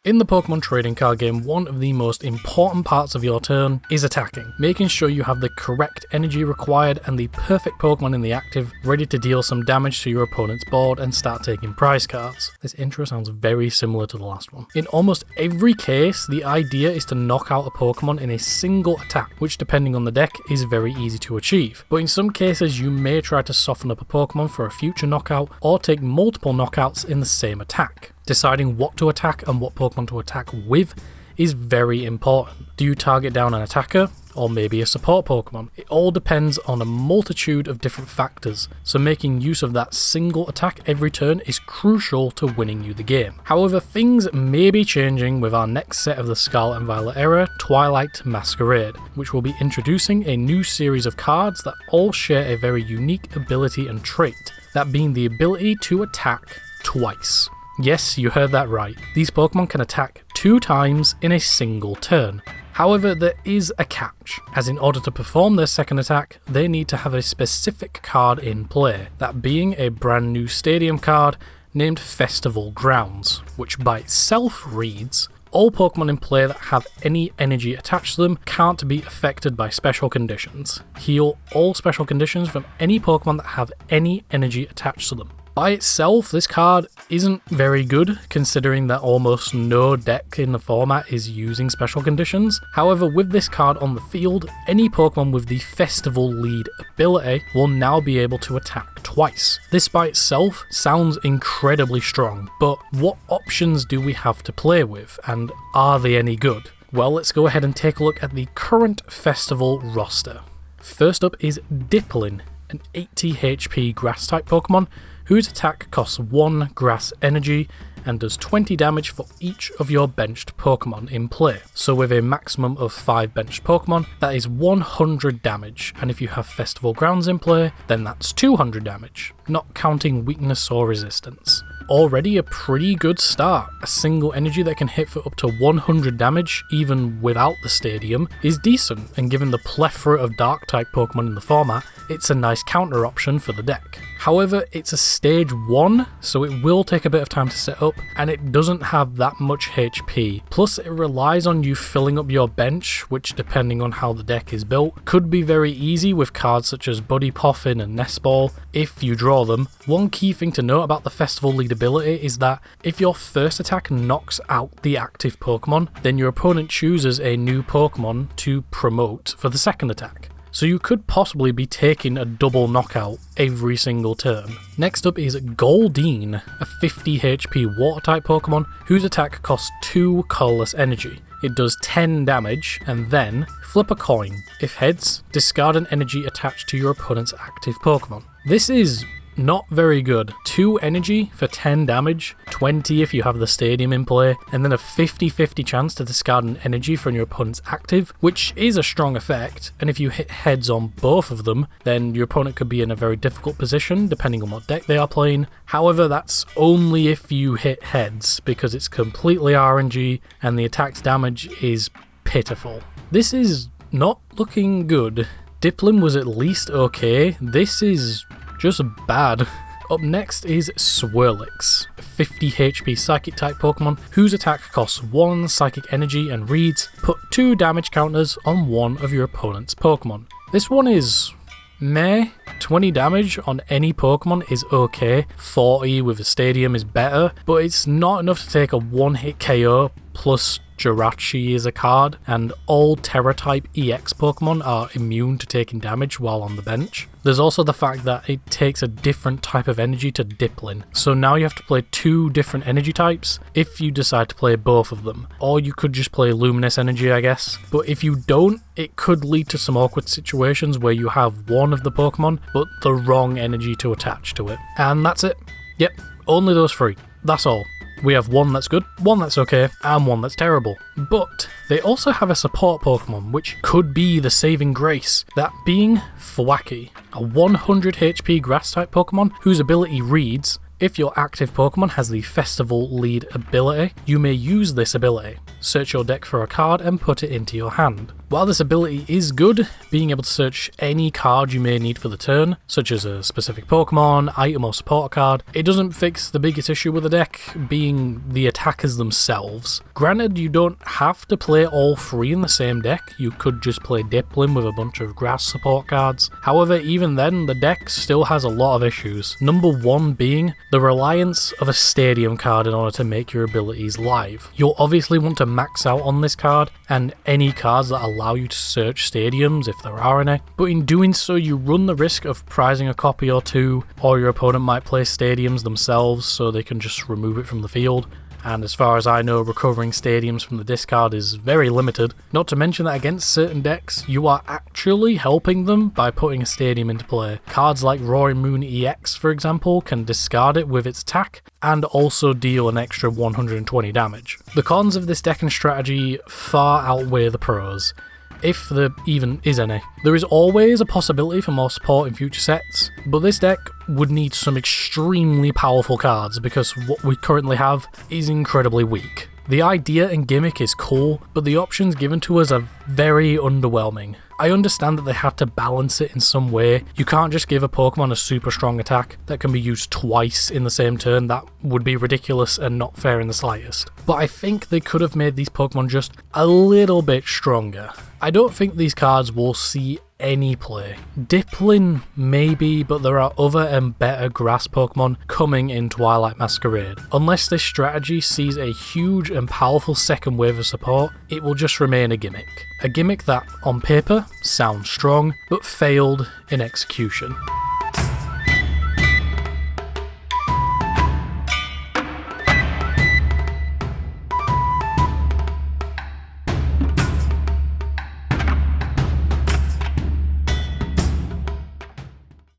In the Pokemon trading card game, one of the most important parts of your turn is attacking, making sure you have the correct energy required and the perfect Pokemon in the active ready to deal some damage to your opponent's board and start taking prize cards. This intro sounds very similar to the last one. In almost every case, the idea is to knock out a Pokemon in a single attack, which depending on the deck is very easy to achieve. But in some cases you may try to soften up a Pokemon for a future knockout or take multiple knockouts in the same attack. Deciding what to attack and what Pokemon to attack with is very important. Do you target down an attacker or maybe a support Pokemon? It all depends on a multitude of different factors, so making use of that single attack every turn is crucial to winning you the game. However, things may be changing with our next set of the Scarlet and Violet era, Twilight Masquerade, which will be introducing a new series of cards that all share a very unique ability and trait, that being the ability to attack twice. Yes, you heard that right. These Pokemon can attack 2 times in a single turn. However, there is a catch, as in order to perform their second attack, they need to have a specific card in play, that being a brand new stadium card named Festival Grounds, which by itself reads, all Pokemon in play that have any energy attached to them can't be affected by special conditions. Heal all special conditions from any Pokemon that have any energy attached to them. By itself, this card isn't very good, considering that almost no deck in the format is using special conditions. However, with this card on the field, any Pokemon with the Festival Lead ability will now be able to attack twice. This by itself sounds incredibly strong, but what options do we have to play with, and are they any good? Well, let's go ahead and take a look at the current Festival roster. First up is Dismantling, an 80 HP Grass-type Pokemon, whose attack costs 1 grass energy and does 20 damage for each of your benched Pokemon in play. So with a maximum of 5 benched Pokemon, that is 100 damage, and if you have Festival Grounds in play, then that's 200 damage, not counting weakness or resistance. Already a pretty good start. A single energy that can hit for up to 100 damage, even without the stadium, is decent, and given the plethora of Dark-type Pokemon in the format, it's a nice counter option for the deck. However, it's a stage 1, so it will take a bit of time to set up, and it doesn't have that much HP. Plus, it relies on you filling up your bench, which depending on how the deck is built, could be very easy with cards such as Buddy Poffin and Nest Ball, if you draw them. One key thing to note about the Festival Lead ability is that if your first attack knocks out the active Pokemon, then your opponent chooses a new Pokemon to promote for the second attack. So you could possibly be taking a double knockout every single turn. Next up is Goldeen, a 50 HP Water-type Pokemon whose attack costs 2 colorless energy. It does 10 damage, and then flip a coin. If heads, discard an energy attached to your opponent's active Pokemon. This is not very good. 2 energy for 10 damage, 20 if you have the stadium in play, and then a 50-50 chance to discard an energy from your opponent's active, which is a strong effect, and if you hit heads on both of them, then your opponent could be in a very difficult position depending on what deck they are playing. However, that's only if you hit heads, because it's completely RNG and the attack's damage is pitiful. This is not looking good. Dismantling was at least okay. This is just bad. Up next is Swirlix, a 50 HP Psychic type Pokemon whose attack costs 1 Psychic Energy and reads, put 2 damage counters on one of your opponent's Pokemon. This one is meh. 20 damage on any Pokemon is okay, 40 with a stadium is better, but it's not enough to take a 1-hit KO, plus Jirachi is a card, and all Terra-type EX Pokemon are immune to taking damage while on the bench. There's also the fact that it takes a different type of energy to Dismantling, so now you have to play 2 different energy types if you decide to play both of them. Or you could just play Luminous Energy, I guess. But if you don't, it could lead to some awkward situations where you have one of the Pokemon, but the wrong energy to attach to it. And that's it. Yep, only those 3. That's all. We have one that's good, one that's okay, and one that's terrible. But they also have a support Pokemon, which could be the saving grace, that being Thwackey, a 100 HP Grass-type Pokemon whose ability reads, if your active Pokemon has the Festival Lead ability, you may use this ability. search your deck for a card and put it into your hand. While this ability is good, being able to search any card you may need for the turn, such as a specific Pokemon, item or support card, it doesn't fix the biggest issue with the deck, being the attackers themselves. Granted, you don't have to play all three in the same deck, you could just play Dismantling with a bunch of grass support cards. However, even then, the deck still has a lot of issues. Number one being the reliance of a stadium card in order to make your abilities live. You'll obviously want to max out on this card, and any cards that allow you to search stadiums if there are any, but in doing so you run the risk of prizing a copy or two, or your opponent might play stadiums themselves so they can just remove it from the field. And as far as I know, recovering stadiums from the discard is very limited. Not to mention that against certain decks, you are actually helping them by putting a stadium into play. Cards like Roaring Moon EX, for example, can discard it with its attack, and also deal an extra 120 damage. The cons of this deck and strategy far outweigh the pros, if there even is any. There is always a possibility for more support in future sets, but this deck would need some extremely powerful cards because what we currently have is incredibly weak. The idea and gimmick is cool, but the options given to us are very underwhelming. I understand that they have to balance it in some way. You can't just give a Pokemon a super strong attack that can be used twice in the same turn. That would be ridiculous and not fair in the slightest. But I think they could have made these Pokemon just a little bit stronger. I don't think these cards will see any play. Dismantling maybe, but there are other and better grass Pokemon coming in Twilight Masquerade. Unless this strategy sees a huge and powerful second wave of support, it will just remain a gimmick. A gimmick that, on paper, sounds strong, but failed in execution.